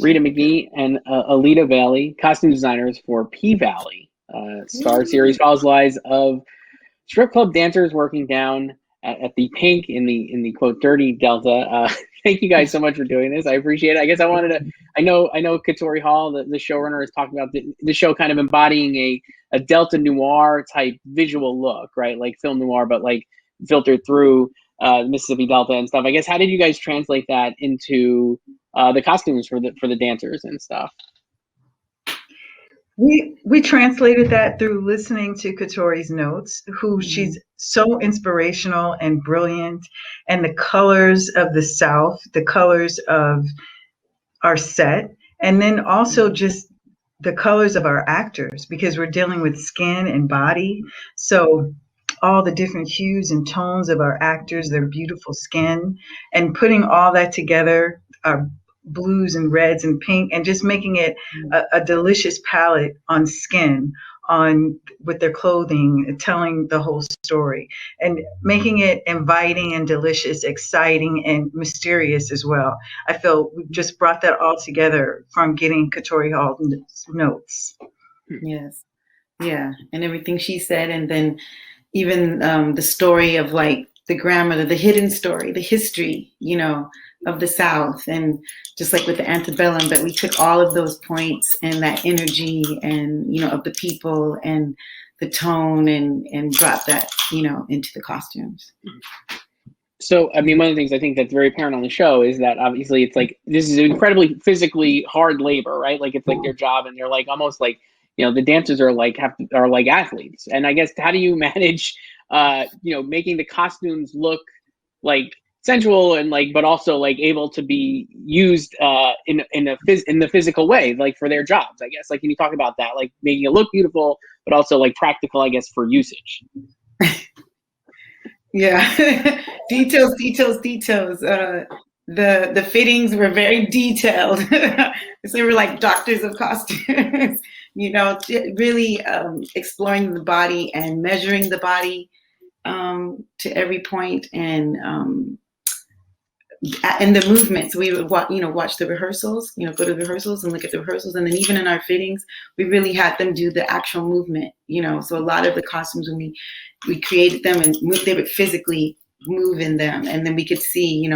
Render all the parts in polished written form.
Rita McGhee and Alita Valley, costume designers for P-Valley. Star series follows the lives of strip club dancers working down at the Pink in the quote dirty Delta. Thank you guys so much for doing this. I appreciate it. I guess I wanted to. I know Katori Hall, the showrunner, is talking about the show kind of embodying a Delta noir type visual look, right? Like film noir, but like filtered through the Mississippi Delta and stuff. I guess how did you guys translate that into the costumes for the dancers and stuff? We translated that through listening to Katori's notes, who she's so inspirational and brilliant, and the colors of the South, the colors of our set, and then also just the colors of our actors, because we're dealing with skin and body. So all the different hues and tones of our actors, their beautiful skin, and putting all that together, our blues and reds and pink, and just making it a delicious palette on skin, with their clothing, telling the whole story, and making it inviting and delicious, exciting and mysterious as well. I feel we just brought that all together from getting Katori Hall's notes. Yes. Yeah. And everything she said. And then even the story of like the grandmother, the hidden story, the history, of the South, and just like with the antebellum, but we took all of those points and that energy and, of the people and the tone and brought that, into the costumes. So, I mean, one of the things I think that's very apparent on the show is that obviously it's like, this is incredibly physically hard labor, right? Like it's like their job, and they're like almost like, the dancers are like athletes. And I guess, how do you manage, making the costumes look like sensual and like, but also like able to be used in the physical way, like for their jobs, I guess? Like, can you talk about that, like making it look beautiful, but also like practical, I guess, for usage? Yeah, details. The fittings were very detailed. So they were like doctors of costumes, really exploring the body and measuring the body to every point, and the movements. We would watch the rehearsals, go to the rehearsals and look at the rehearsals, and then even in our fittings, we really had them do the actual movement. So a lot of the costumes, when we created them and they would physically move in them, and then we could see,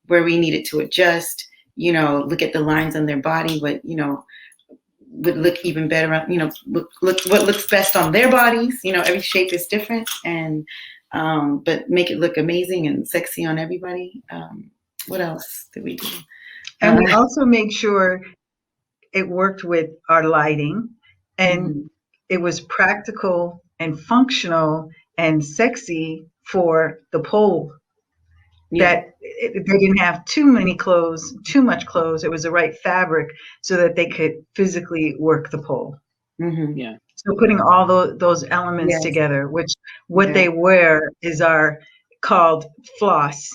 where we needed to adjust. Look at the lines on their body, what would look even better. Look what looks best on their bodies. Every shape is different, and but make it look amazing and sexy on everybody. What else did we do? And we also made sure it worked with our lighting, and it was practical and functional and sexy for the pole. Yeah. That they didn't have too much clothes. It was the right fabric so that they could physically work the pole. Mm-hmm. Yeah. So putting all those elements together, which they wear is called floss.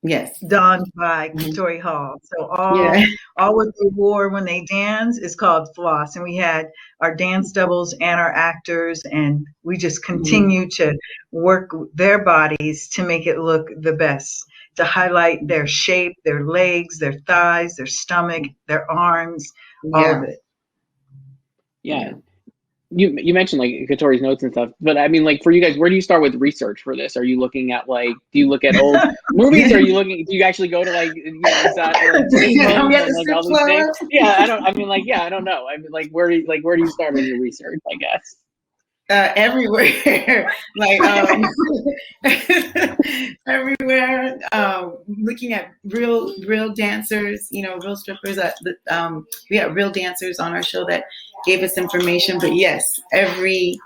Yes. Donned by Katori Hall. So all what they wore when they dance is called floss. And we had our dance doubles and our actors, and we just continue to work their bodies to make it look the best, to highlight their shape, their legs, their thighs, their stomach, their arms, all of it. Yeah. You mentioned like Katori's notes and stuff, but I mean, like for you guys, where do you start with research for this? Are you looking at do you look at old movies? Or do you actually go to like all these things? Yeah, I don't know. I mean, like where do you start with your research, I guess? Everywhere, everywhere. Looking at real dancers, real strippers. We had real dancers on our show that gave us information. But yes, every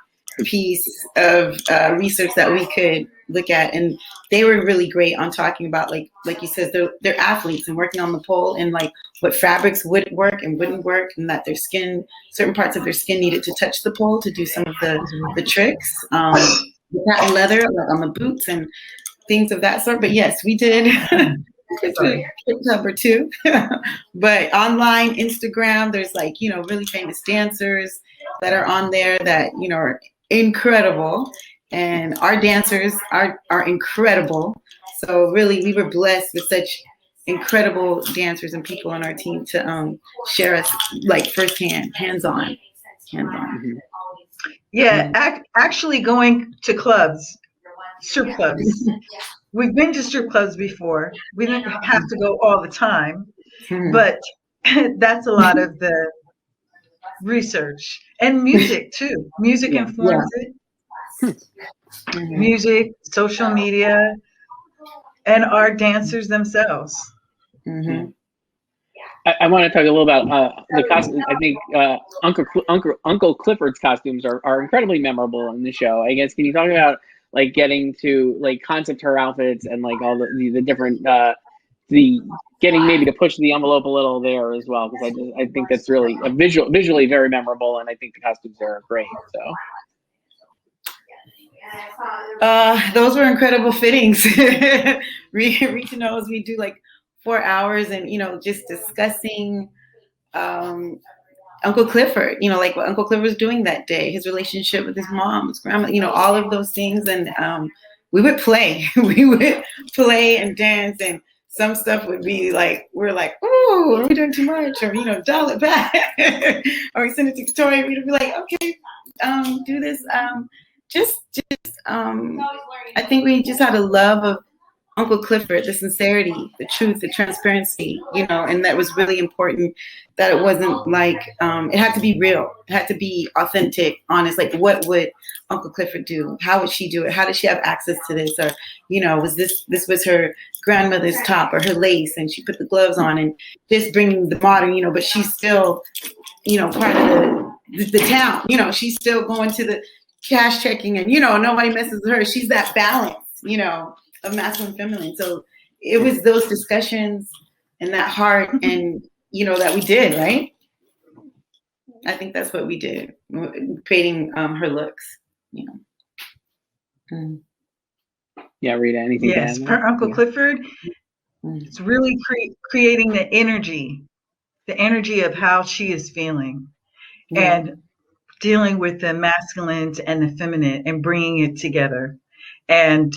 piece of research that we could look at, and they were really great on talking about like you said, they're athletes and working on the pole, and like what fabrics would work and wouldn't work, and that their skin, certain parts of their skin needed to touch the pole to do some of the tricks. Patent leather, like on the boots and things of that sort. But yes, we did. Number 2. But online, Instagram, there's really famous dancers that are on there that are incredible, and our dancers are incredible. So really, we were blessed with such incredible dancers and people on our team to share us like firsthand, hands-on. Mhm. Yeah, actually going to clubs, strip clubs. We've been to strip clubs before. We didn't have to go all the time, but that's a lot of the research and music too. Music Yeah. informs it. Music, social media, and our dancers themselves. I want to talk a little about the costume. I think Uncle Clifford's costumes are incredibly memorable in the show. I guess, can you talk about like getting to like concept her outfits and like all the different the getting maybe to push the envelope a little there as well, because I think that's really visually very memorable, and I think the costumes are great. So those were incredible fittings. Rita knows we do like 4 hours and, you know, just discussing Uncle Clifford, you know, like what Uncle Clifford was doing that day, his relationship with his mom, his grandma, you know, all of those things. And we would play. We would play and dance, and some stuff would be like, we're like, ooh, are we doing too much? Or, you know, dial it back. Or we send it to Victoria, we'd be like, okay, do this. I think we just had a love of Uncle Clifford, the sincerity, the truth, the transparency, you know, and that was really important, that it wasn't like, it had to be real. It had to be authentic, honest. Like, what would Uncle Clifford do? How would she do it? How did she have access to this? Or, you know, this was her grandmother's top or her lace, and she put the gloves on, and just bringing the modern, you know, but she's still, you know, part of the town, you know, she's still going to the cash checking, and, you know, nobody messes with her. She's that balance, you know, of masculine and feminine. So it was those discussions and that heart, and, you know, that we did, right? I think that's what we did, creating her looks, you know. Yeah, Rita, anything to add? For Uncle Clifford, it's really creating the energy of how she is feeling, and dealing with the masculine and the feminine and bringing it together, and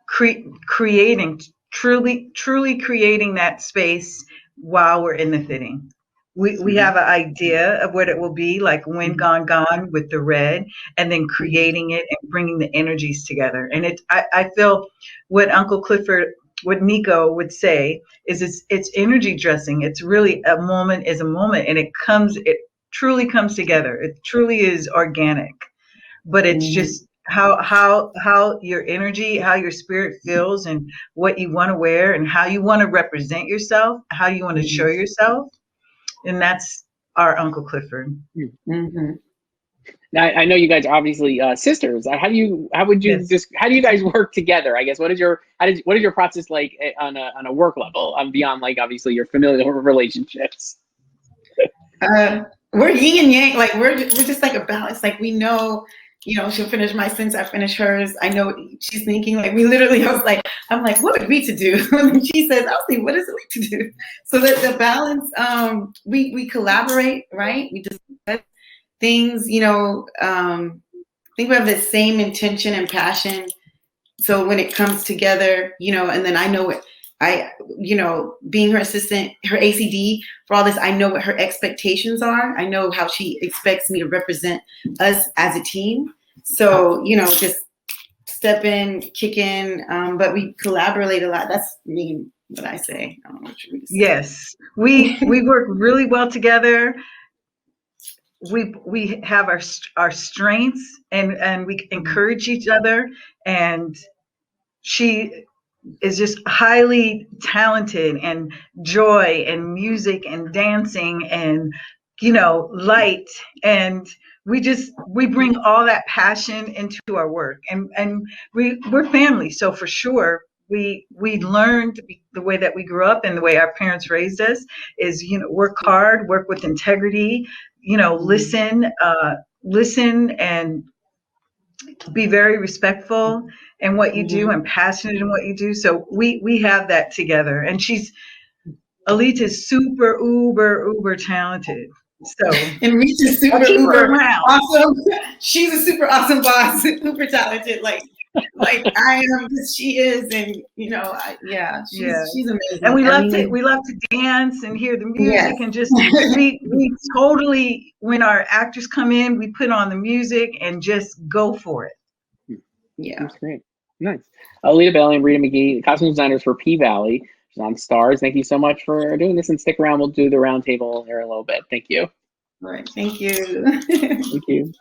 creating, truly creating that space while we're in the fitting. We have an idea of what it will be like when gone with the red, and then creating it and bringing the energies together. And I feel what Uncle Clifford, what Nico would say is it's energy dressing. It's really a moment is a moment, and it truly comes together. It truly is organic, but it's just how your energy, how your spirit feels, and what you want to wear, and how you want to represent yourself, how you want to show yourself. And that's our Uncle Clifford. Now, I know you guys are obviously sisters. How do you guys work together? I guess what is your process like on a work level, beyond like obviously your familial relationships? We're yin and yang. Like we're just like a balance. Like we know, you know, she'll finish my sentence, I finish hers. I know what she's thinking. Like we literally, I'm like, what would Rita do? And she says, I'll see, what is it to do? So that the balance, we collaborate, right? We discuss things, you know, I think we have the same intention and passion. So when it comes together, you know, and then I know it, you know, being her assistant, her ACD for all this, I know what her expectations are. I know how she expects me to represent us as a team. So, you know, just step in, kick in, but we collaborate a lot. That's what I say. I don't know what you say. Yes, we work really well together. We have our strengths, and we encourage each other, and she is just highly talented, and joy and music and dancing and, you know, light, and we bring all that passion into our work, and we're family. So for sure we learned the way that we grew up and the way our parents raised us is, you know, work hard, work with integrity, you know, listen and be very respectful in what you do and passionate in what you do. So we have that together. And Alita is super uber talented. So and Rita's super uber awesome. She's a super awesome boss, super talented. Like like I am, because she is, and she's amazing. And we I love mean, to dance and hear the yes. music and just we totally, when our actors come in, we put on the music and just go for it. Yeah, That's great. Nice. Alita Bailey and Rita McGhee, costume designers for P Valley, which is on Starz. Thank you so much for doing this, and stick around. We'll do the roundtable here in a little bit. Thank you. all right, thank you. Thank you.